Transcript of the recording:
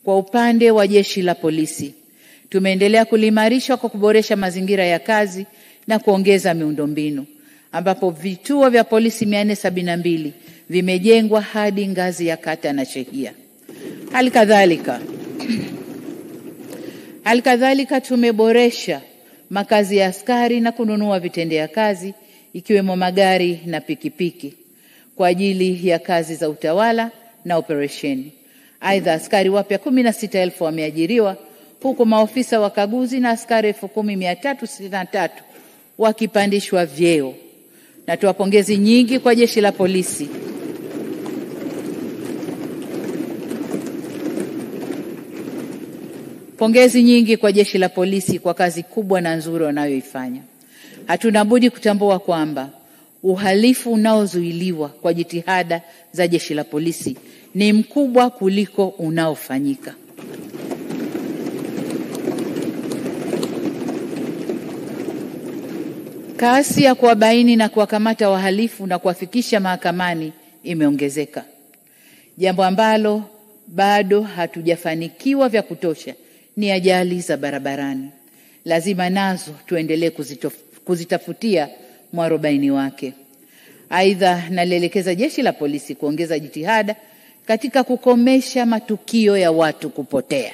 Kwa upande wa Jeshi la Polisi, tumeendelea kuliimarisha kwa kuboresha mazingira ya kazi na kuongeza miundombinu, ambapo vituo vya polisi 472 vimejengwa hadi ngazi ya kata na shehia. Halikadhalika tumeboresha makazi ya askari na kununua vitendea kazi ikiwemo magari na pikipiki kwa ajili ya kazi za utawala na operesheni. Aidha, askari wapya 16,000 wameajiriwa, huku maofisa wakaguzi na askari 10,363 wakipandishwa vyeo. Natoa pongezi nyingi kwa Jeshi la Polisi kwa kazi kubwa na nzuri wanayoifanya. Hatuna budi kutambua kwamba uhalifu unaozuiliwa kwa jitihada za Jeshi la Polisi ni mkubwa kuliko unaofanyika. Kasi ya kuwabaini na kuwakamata wahalifu na kuwafikisha mahakamani imeongezeka. Jambo ambalo bado hatujafanikiwa vya kutosha ni ajali za barabarani. Lazima nazo tuendelee kuzitafutia mwarobaini wake. Aidha, nalielekeza Jeshi la Polisi kuongeza jitihada katika kukomesha matukio ya watu kupotea.